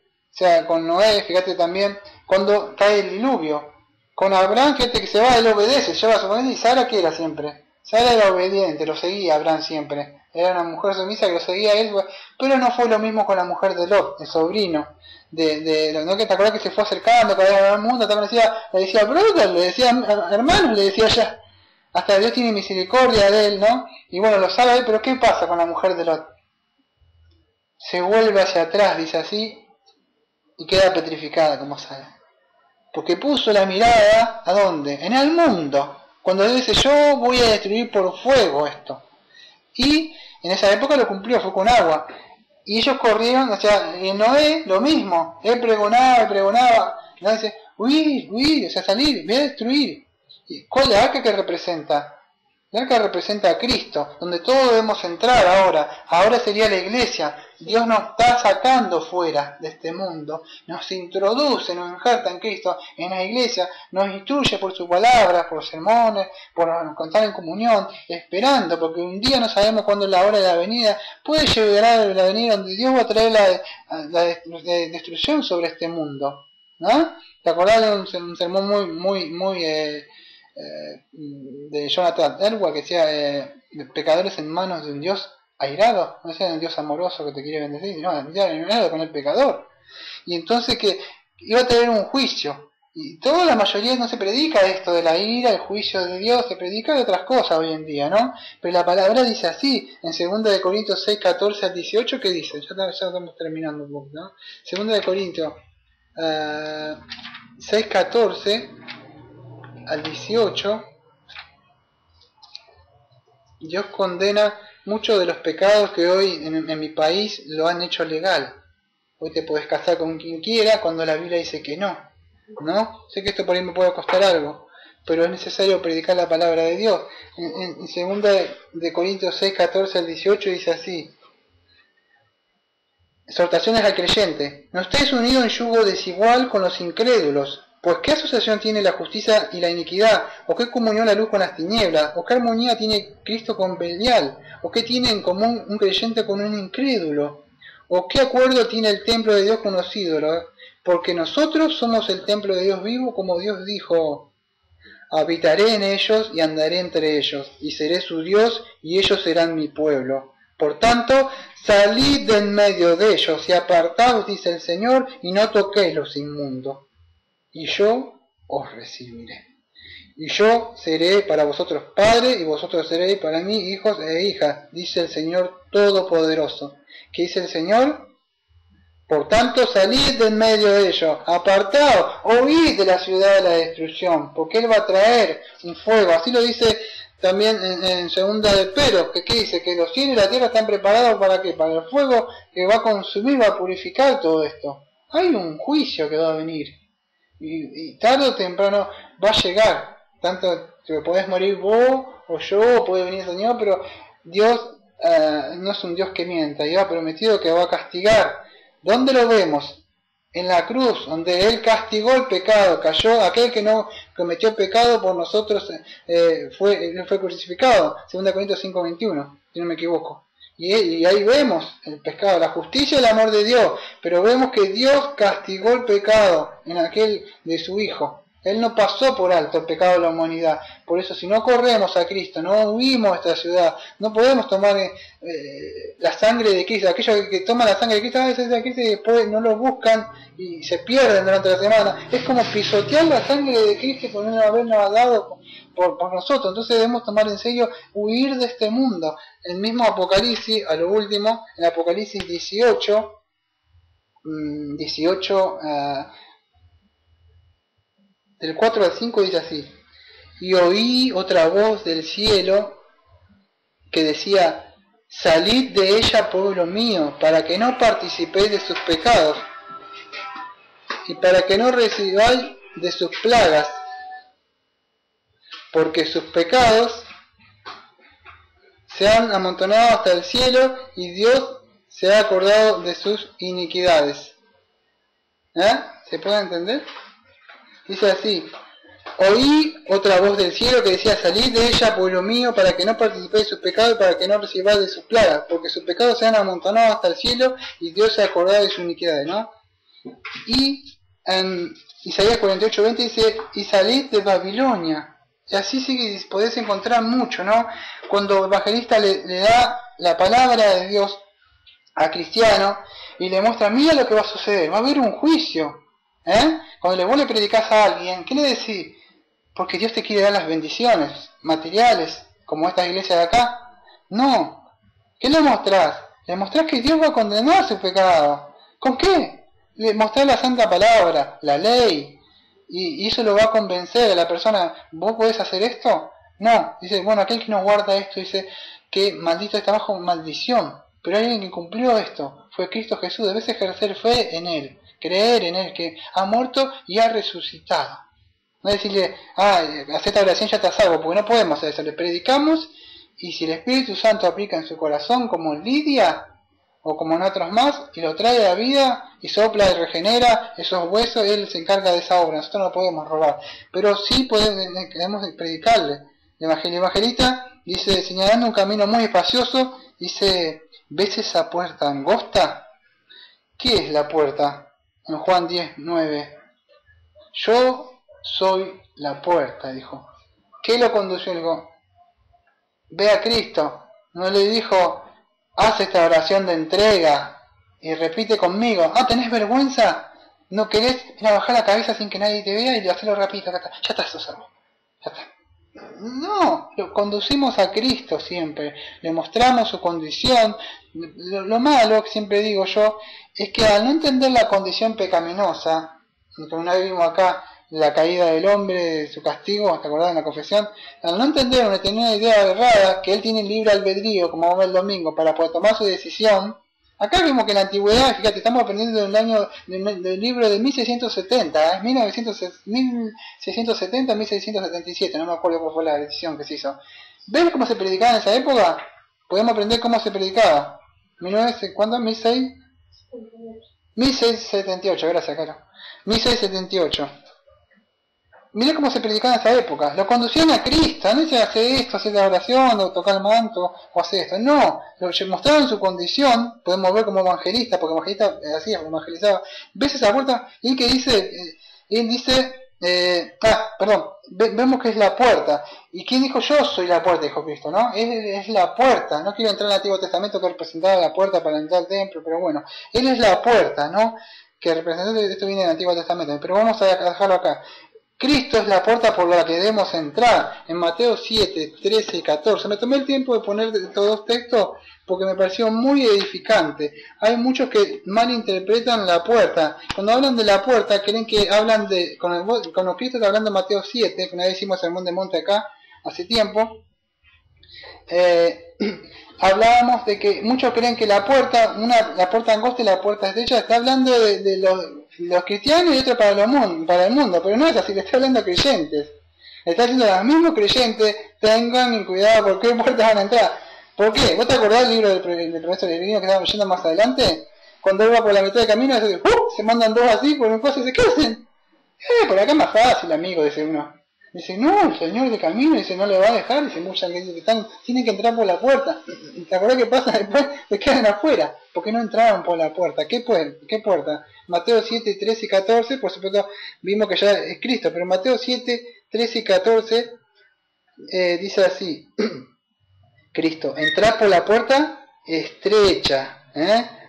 fíjate también, cuando cae el diluvio. Con Abraham, fíjate que se va, él obedece, lleva a su familia, y Sara, ¿qué era siempre? Sara era obediente, lo seguía Abraham siempre. era una mujer sumisa que lo seguía a él, pero no fue lo mismo con la mujer de Lot, el sobrino, ¿no? Que te acuerdas que se fue acercando cada vez al mundo, también le decía brother, le decía hermano, le decía ya, hasta Dios tiene misericordia de él, ¿no? Y bueno, lo sabe él, pero ¿qué pasa con la mujer de Lot? Se vuelve hacia atrás, dice así, y queda petrificada como sale. Porque puso la mirada, ¿a dónde? En el mundo. Cuando Dios dice, yo voy a destruir por fuego esto. Y en esa época lo cumplió, fue con agua. Y ellos corrieron, o sea, en Noé lo mismo. Él pregonaba. Y dice, huir, o sea, salir, voy a destruir. ¿Cuál es el arca que representa? El arca representa a Cristo, donde todos debemos entrar ahora. Ahora sería la iglesia. Dios nos está sacando fuera de este mundo, nos introduce, nos injerta en Cristo, en la iglesia, nos instruye por su palabra, por sermones, por contar en comunión, esperando, porque un día no sabemos cuándo es la hora de la venida. Puede llegar la venida donde Dios va a traer la destrucción sobre este mundo, ¿no? ¿Te acordás de un sermón muy de Jonathan Edwards que decía pecadores en manos de un Dios airado? No sea un Dios amoroso que te quiere bendecir, no, airado con el pecador. Y entonces que iba a tener un juicio. Y toda la mayoría no se predica esto de la ira, el juicio de Dios, se predica de otras cosas hoy en día, ¿no? Pero la palabra dice así, en 2 Corintios 6, 14 al 18, ¿qué dice? Ya estamos terminando un poco, ¿no? 2 Corintios 6, 14 al 18, Dios condena muchos de los pecados que hoy en mi país lo han hecho legal. Hoy te podés casar con quien quiera cuando la Biblia dice que no, ¿no? Sé que esto por ahí me puede costar algo, pero es necesario predicar la palabra de Dios. En 2 Corintios 6, 14 al 18 dice así: exhortaciones al creyente, no estéis unidos en yugo desigual con los incrédulos. Pues ¿qué asociación tiene la justicia y la iniquidad? ¿O qué comunión la luz con las tinieblas? ¿O qué armonía tiene Cristo con Belial? ¿O qué tiene en común un creyente con un incrédulo? ¿O qué acuerdo tiene el templo de Dios con los ídolos? Porque nosotros somos el templo de Dios vivo, como Dios dijo: habitaré en ellos y andaré entre ellos, y seré su Dios, y ellos serán mi pueblo. Por tanto, salid de en medio de ellos y apartaos, dice el Señor, y no toquéis los inmundos. Y yo os recibiré. Y yo seré para vosotros padre, y vosotros seréis para mí hijos e hijas, dice el Señor Todopoderoso. ¿Qué dice el Señor? Por tanto, salid de en medio de ellos, apartaos, huid de la ciudad de la destrucción, porque Él va a traer un fuego. Así lo dice también en 2 de Pedro, que dice que los cielos y la tierra están preparados para ¿qué? Para el fuego que va a consumir, va a purificar todo esto. Hay un juicio que va a venir. Y tarde o temprano va a llegar. Tanto que podés morir vos o yo, o puede venir el Señor, pero Dios no es un Dios que mienta, y ha prometido que va a castigar. ¿Dónde lo vemos? En la cruz, donde Él castigó el pecado, cayó aquel que no cometió pecado por nosotros, fue crucificado. 2 Corintios 5:21, si no me equivoco. Y ahí vemos el pecado, la justicia y el amor de Dios, pero vemos que Dios castigó el pecado en aquel de su Hijo. Él no pasó por alto el pecado de la humanidad. Por eso, si no corremos a Cristo, no huimos a esta ciudad, no podemos tomar la sangre de Cristo. Aquellos que toman la sangre de Cristo, a veces de Cristo y después no lo buscan y se pierden durante la semana. Es como pisotear la sangre de Cristo por no habernos dado por nosotros. Entonces debemos tomar en serio huir de este mundo. El mismo Apocalipsis, a lo último, en Apocalipsis 18, del 4 al 5 dice así: y oí otra voz del cielo que decía: salid de ella, pueblo mío, para que no participéis de sus pecados, y para que no recibáis de sus plagas, porque sus pecados se han amontonado hasta el cielo, y Dios se ha acordado de sus iniquidades. ¿Se puede entender? Dice así: oí otra voz del cielo que decía: salid de ella, pueblo mío, para que no participéis de sus pecados y para que no recibáis de sus plagas, porque sus pecados se han amontonado hasta el cielo, y Dios se ha acordado de sus iniquidades, ¿no? Y en Isaías 48:20 dice: y salid de Babilonia. Y así sí podés encontrar mucho, ¿no? Cuando el evangelista le da la palabra de Dios a Cristiano y le muestra, mira lo que va a suceder, va a haber un juicio. Cuando vos le predicás a alguien, ¿qué le decís? Porque Dios te quiere dar las bendiciones materiales, como esta iglesia de acá. No. ¿Qué le mostrás? Le mostrás que Dios va a condenar su pecado. ¿Con qué? Le mostrás la santa palabra, la ley, y eso lo va a convencer a la persona. ¿Vos podés hacer esto? No. Dice, bueno, aquel que no guarda esto, dice que maldito está bajo maldición. Pero hay alguien que cumplió esto, fue Cristo Jesús. Debes ejercer fe en Él, creer en Él, que ha muerto y ha resucitado. No decirle, haz esta oración, ya te salvo, porque no podemos hacer eso. Le predicamos, y si el Espíritu Santo aplica en su corazón, como Lidia, o como en otros más, y lo trae a la vida, y sopla y regenera esos huesos, Él se encarga de esa obra. Nosotros no podemos robar, pero sí podemos predicarle. El evangelista dice, señalando un camino muy espacioso, dice, ¿ves esa puerta angosta? ¿Qué es la puerta? En Juan 10:9. Yo soy la puerta, dijo. ¿Qué lo condució? Le dijo, ve a Cristo. No le dijo, haz esta oración de entrega y repite conmigo. ¿Tenés vergüenza? ¿No querés ir a bajar la cabeza sin que nadie te vea y hacerlo rapidito? Ya estás, salvo. Ya está. No, lo conducimos a Cristo siempre, le mostramos su condición. Lo malo, que siempre digo yo, es que al no entender la condición pecaminosa, como una vez vimos acá la caída del hombre, de su castigo, ¿te acordás en la confesión? Al no entender, o tener una idea errada, que él tiene libre albedrío, como vamos el domingo, para poder tomar su decisión. Acá vimos que en la antigüedad, fíjate, estamos aprendiendo del libro de 1670, 1670, 1677, no me acuerdo cuál fue la decisión que se hizo. ¿Ves cómo se predicaba en esa época? Podemos aprender cómo se predicaba. ¿Cuándo? 1678, gracias, Caro. 1678. Mirá cómo se predicaba en esa época. Lo conducían a Cristo. No dice hace esto, hacer la oración, o tocar el manto, o hacer esto. No. Lo mostraron su condición. Podemos ver como evangelista, porque evangelista hacía, evangelizaba. ¿Ves esa puerta? Y que dice, él dice, vemos que es la puerta. ¿Y quién dijo? Yo soy la puerta, dijo Cristo, ¿no? Es la puerta. No quiero entrar en el Antiguo Testamento que representaba la puerta para entrar al templo, pero bueno. Él es la puerta, ¿no? Que representó, esto viene del Antiguo Testamento, pero vamos a dejarlo acá. Cristo es la puerta por la que debemos entrar. En Mateo 7, 13 y 14. Me tomé el tiempo de poner todos los textos porque me pareció muy edificante. Hay muchos que malinterpretan la puerta. Cuando hablan de la puerta, creen que hablan de... Con los Cristo está hablando de Mateo 7, que una vez hicimos el Sermón de Monte acá, hace tiempo. Hablábamos de que muchos creen que la puerta angosta y la puerta estrecha, está hablando de los cristianos y otro para el mundo, pero no es así, le está hablando a creyentes. Le está diciendo a los mismos creyentes, tengan cuidado por qué puertas van a entrar. ¿Por qué? ¿Vos te acordás del libro del profesor Legrino que estamos leyendo más adelante? Cuando él va por la mitad del camino, se mandan dos así por un coso y dice, ¿qué hacen? Por acá es más fácil, amigo, dice uno. Dice, no, el señor de camino, dice, no le va a dejar, dice, muchas que tienen que entrar por la puerta. ¿Te acordás qué pasa después? Se quedan afuera, porque no entraron por la puerta. ¿Qué puerta? Mateo 7, 13 y 14, por supuesto, vimos que ya es Cristo, pero Mateo 7, 13 y 14 dice así, Cristo, entrad por la puerta estrecha,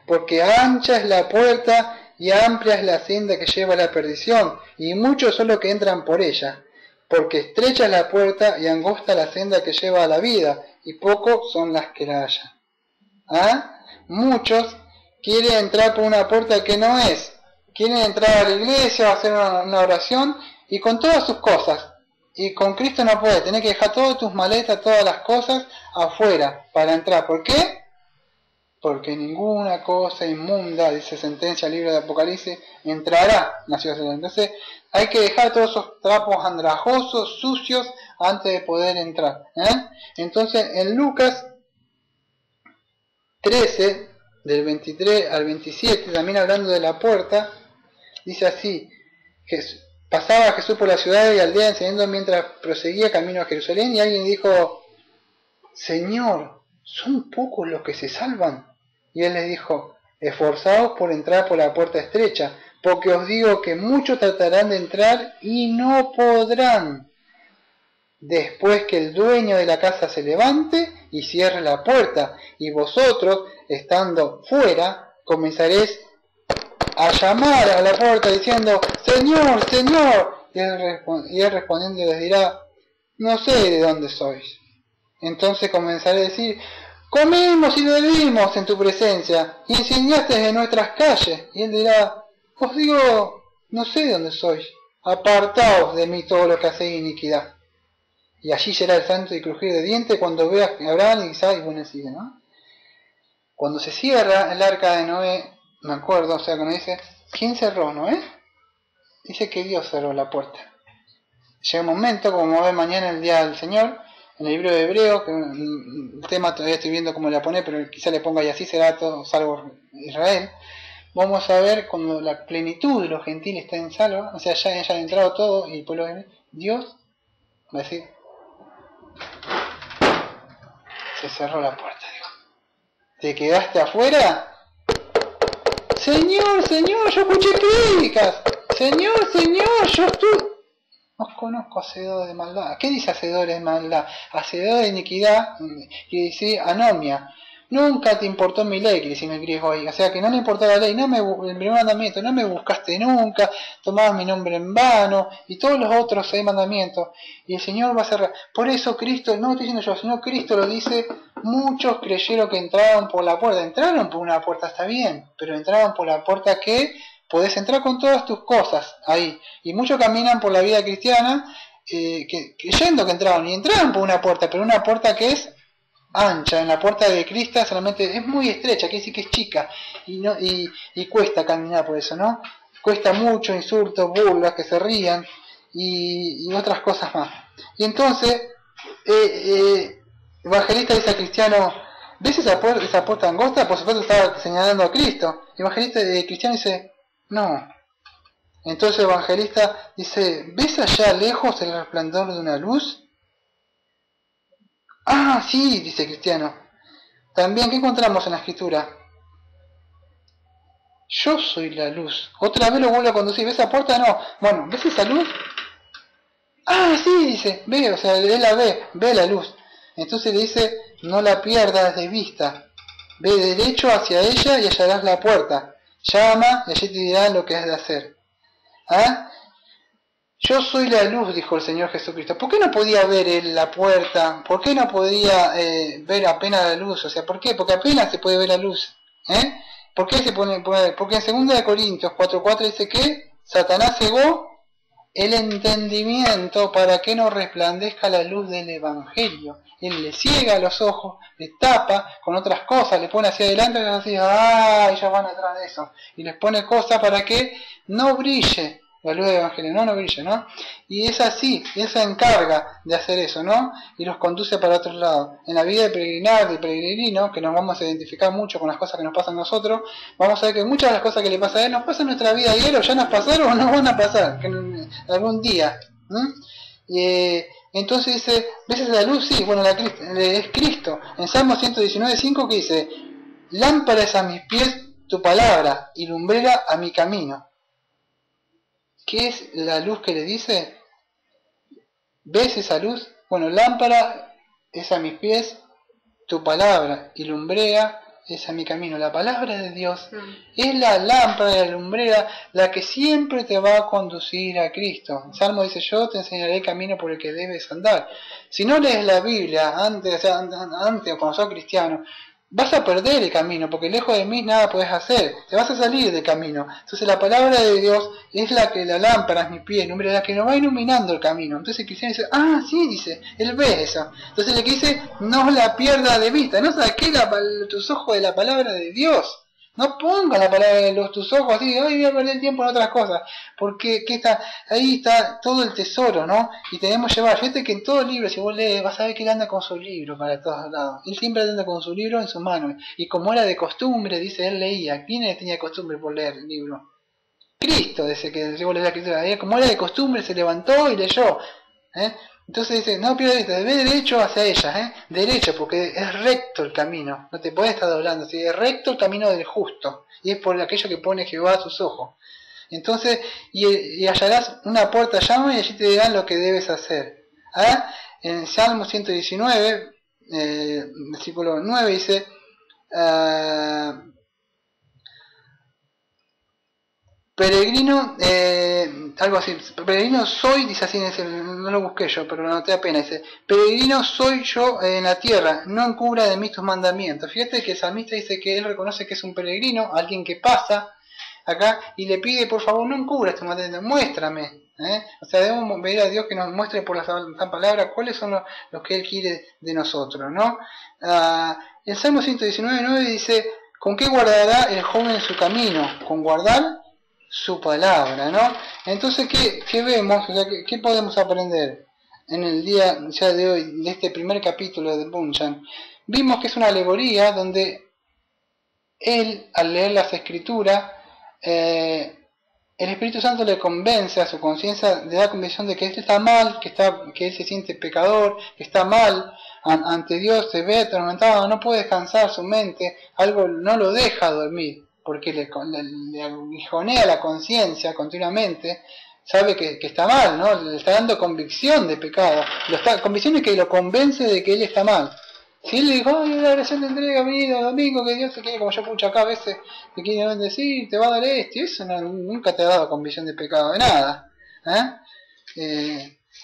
porque ancha es la puerta y amplia es la senda que lleva a la perdición, y muchos son los que entran por ella. Porque estrecha es la puerta y angosta la senda que lleva a la vida, y pocos son las que la hallan. Muchos quieren entrar por una puerta que no es. Quieren entrar a la iglesia, hacer una oración, y con todas sus cosas. Y con Cristo no puedes, tenés que dejar todas tus maletas, todas las cosas afuera para entrar. ¿Por qué? Porque ninguna cosa inmunda, dice sentencia el libro de Apocalipsis, entrará en la ciudad. Entonces hay que dejar todos esos trapos andrajosos, sucios, antes de poder entrar. Entonces en Lucas 13, del 23 al 27, también hablando de la puerta, dice así, pasaba Jesús por la ciudad y aldea enseñando mientras proseguía camino a Jerusalén, y alguien dijo, Señor, ¿son pocos los que se salvan? Y él les dijo, esforzaos por entrar por la puerta estrecha, porque os digo que muchos tratarán de entrar y no podrán. después que el dueño de la casa se levante y cierre la puerta, y vosotros, estando fuera, comenzaréis a llamar a la puerta diciendo, Señor, Señor, y él respondiendo les dirá, no sé de dónde sois. Entonces comenzaré a decir, comimos y bebimos en tu presencia, y enseñaste en nuestras calles. Y él dirá, os digo, no sé de dónde sois, apartaos de mí todo lo que hacéis iniquidad. Y allí será el santo y crujir de dientes cuando veas que Abraham y Isaac y bueno, sigue, ¿no? Cuando se cierra el arca de Noé, me acuerdo, o sea, cuando dice, ¿quién cerró, Noé? Dice que Dios cerró la puerta. Llega un momento, como vamos a ver mañana el día del Señor, en el libro de Hebreo, que el tema todavía estoy viendo cómo le pone, pero quizá le ponga y así será todo salvo Israel. Vamos a ver cuando la plenitud de los gentiles está en salvo, o sea, ya hayan entrado todos y el pueblo de Dios va a decir, se cerró la puerta, digo. ¿Te quedaste afuera? Señor, Señor, yo escuché críticas. Señor, Señor, yo estuve... No conozco hacedores de maldad. ¿Qué dice hacedores de maldad? Hacedores de iniquidad, que dice anomia. Nunca te importó mi ley, que dice en el griego ahí. O sea, que no me importó la ley, el primer mandamiento, no me buscaste nunca, tomabas mi nombre en vano, y todos los otros 6 mandamientos. Y el Señor va a cerrar. Por eso Cristo, no lo estoy diciendo yo, sino Cristo lo dice, muchos creyeron que entraban por la puerta. Entraron por una puerta, está bien, pero entraban por la puerta que... podés entrar con todas tus cosas ahí. Y muchos caminan por la vida cristiana creyendo que entraban. Y entraban por una puerta, pero una puerta que es ancha. En la puerta de Cristo solamente es muy estrecha, quiere decir que es chica. Y cuesta caminar por eso, ¿no? Cuesta mucho, insultos, burlas, que se rían y otras cosas más. Y entonces, evangelista dice al cristiano, ¿ves esa puerta angosta? Por supuesto estaba señalando a Cristo. Evangelista cristiano dice, no. Entonces el evangelista dice, ¿ves allá lejos el resplandor de una luz? Ah, sí, dice el cristiano. También, ¿qué encontramos en la escritura? Yo soy la luz. Otra vez lo vuelvo a conducir. ¿Ves esa puerta? No. Bueno, ¿ves esa luz? Ah, sí, dice. Ve, o sea, él la ve la luz. Entonces le dice, no la pierdas de vista. Ve derecho hacia ella y hallarás la puerta. Llama y allí te dirán lo que has de hacer. ¿Ah? Yo soy la luz, dijo el Señor Jesucristo. ¿Por qué no podía ver él la puerta? ¿Por qué no podía ver apenas la luz? O sea, ¿por qué? Porque apenas se puede ver la luz. ¿Por qué se pone? Porque en 2 Corintios 4:4 dice que Satanás cegó el entendimiento para que no resplandezca la luz del Evangelio. Él le ciega los ojos, le tapa con otras cosas, le pone hacia adelante y así, ellos van atrás de eso. Y les pone cosas para que no brille la luz del Evangelio, no brille, ¿no? Y es así, él se encarga de hacer eso, ¿no? Y los conduce para otro lado. En la vida de peregrinar, de peregrino, que nos vamos a identificar mucho con las cosas que nos pasan a nosotros, vamos a ver que muchas de las cosas que le pasan a él nos pasan en nuestra vida diaria, o ya nos pasaron o nos van a pasar, que algún día. Entonces dice, ¿ves esa luz? Sí, bueno, es Cristo. En Salmo 119:5 que dice, lámpara es a mis pies tu palabra y lumbrera a mi camino. ¿Qué es la luz que le dice? ¿Ves esa luz? Bueno, lámpara es a mis pies tu palabra y lumbrera es a mi camino. La palabra de Dios es la lámpara y la lumbrera, la que siempre te va a conducir a Cristo. El Salmo dice, yo te enseñaré el camino por el que debes andar. Si no lees la Biblia antes o cuando sos cristiano, vas a perder el camino, porque lejos de mí nada puedes hacer, te vas a salir del camino. Entonces la palabra de Dios es la que la lámpara es mi pie, la que nos va iluminando el camino. Entonces el cristiano dice, sí, dice, él ve eso. Entonces le dice, no la pierda de vista, no saques tus ojos de la palabra de Dios. No pongas la palabra de tus ojos así, voy a perder tiempo en otras cosas, porque ahí está todo el tesoro, ¿no? Y tenemos que llevar, fíjate que en todo el libro, si vos lees, vas a ver que él anda con su libro para todos lados. Él siempre anda con su libro en su mano, y como era de costumbre, dice, él leía. ¿Quién tenía costumbre por leer el libro? Cristo, desde que llegó la escritura. Como era de costumbre, se levantó y leyó. Entonces dice, no pierdas vista, ve derecho hacia ella, derecho, porque es recto el camino, no te puedes estar doblando, ¿sí? Es recto el camino del justo, y es por aquello que pone Jehová a sus ojos. Entonces, y hallarás una puerta, llama y allí te dirán lo que debes hacer. En el Salmo 119, versículo 9 dice, peregrino, algo así, peregrino soy, dice así, no lo busqué yo, pero lo noté apenas, dice, peregrino soy yo en la tierra, no encubra de mí tus mandamientos. Fíjate que el salmista dice que él reconoce que es un peregrino, alguien que pasa acá, y le pide, por favor, no encubras tus mandamientos, muéstrame. O sea, debemos pedir a Dios que nos muestre por la Santa Palabra cuáles son los que Él quiere de nosotros, ¿no? El Salmo 119:9 dice, ¿con qué guardará el joven su camino? Con guardar su palabra, ¿no? Entonces, ¿qué vemos? O sea, ¿qué podemos aprender en el día ya de hoy, de este primer capítulo de Bunchan? Vimos que es una alegoría donde él, al leer las escrituras, el Espíritu Santo le convence a su conciencia, le da convicción de que él está mal, que él se siente pecador, que está mal ante Dios, se ve atormentado, no puede descansar su mente, algo no lo deja dormir, porque le aguijonea la conciencia continuamente, sabe que está mal, ¿no? Le está dando convicción de pecado, convicción de que lo convence de que él está mal. Si él le dijo, ay, la oración de entrega, mira, domingo, que Dios te quiere, como yo escucho acá a veces, te quiere bendecir, te va a dar esto, y eso nunca te ha dado convicción de pecado de nada.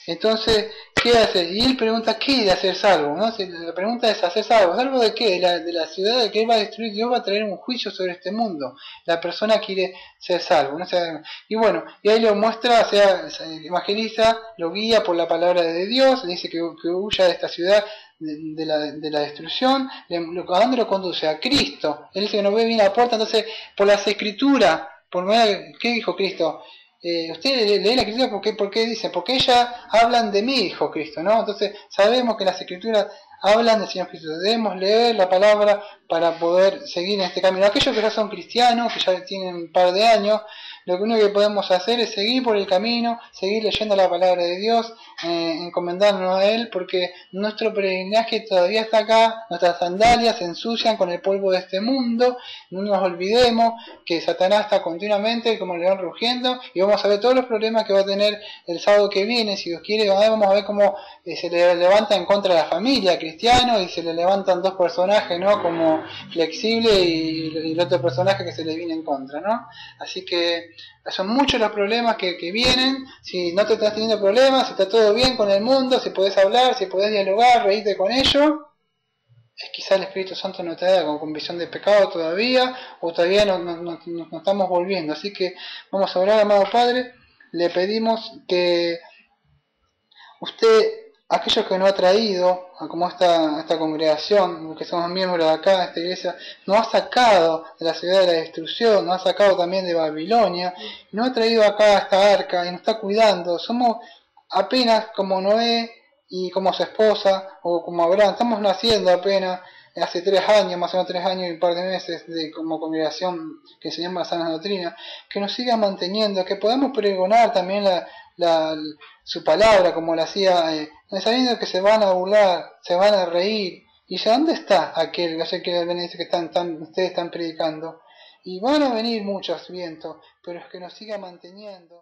Entonces, ¿qué hace? Y él pregunta, ¿qué de hacer salvo? ¿No? La pregunta es, ¿hacer salvo? ¿Salvo de qué? De la ciudad que él va a destruir. Dios va a traer un juicio sobre este mundo. La persona quiere ser salvo, ¿no? Y bueno, y ahí lo muestra, se evangeliza, lo guía por la palabra de Dios, le dice que huya de esta ciudad de la destrucción. ¿A dónde lo conduce? A Cristo. Él dice que no ve bien la puerta, entonces, por las escrituras, ¿qué dijo Cristo? Usted lee la escritura porque dice, porque ellas hablan de mí, dijo Cristo, ¿no? Entonces sabemos que las escrituras hablan del Señor Jesús. Debemos leer la palabra para poder seguir en este camino. Aquellos que ya son cristianos, que ya tienen un par de años, lo único que podemos hacer es seguir por el camino, seguir leyendo la palabra de Dios, encomendarnos a Él, porque nuestro peregrinaje todavía está acá, nuestras sandalias se ensucian con el polvo de este mundo. No nos olvidemos que Satanás está continuamente como león rugiendo, y vamos a ver todos los problemas que va a tener el sábado que viene, si Dios quiere. Vamos a ver cómo se le levanta en contra de la familia cristiano, y se le levantan dos personajes, ¿no? Como Flexible y el otro personaje que se le viene en contra, ¿no? Así que son muchos los problemas que vienen. Si no te estás teniendo problemas, si está todo bien con el mundo, si podés hablar, si podés dialogar, reírte con ellos, es quizá el Espíritu Santo no te da con convicción de pecado todavía, o todavía no estamos volviendo. Así que vamos a orar, amado Padre. Le pedimos que usted, aquellos que nos ha traído, como esta congregación, que somos miembros de acá, de esta iglesia, nos ha sacado de la ciudad de la destrucción, nos ha sacado también de Babilonia, y nos ha traído acá a esta arca y nos está cuidando. Somos apenas como Noé y como su esposa, o como Abraham, estamos naciendo apenas, hace 3 años, más o menos 3 años y un par de meses, como congregación que se llama Sana Doctrina, que nos siga manteniendo, que podamos pregonar también su palabra como la hacía, sabiendo que se van a burlar, se van a reír, y dice, ¿dónde está aquel que dice que ustedes están predicando? Y van a venir muchos vientos, pero es que nos siga manteniendo.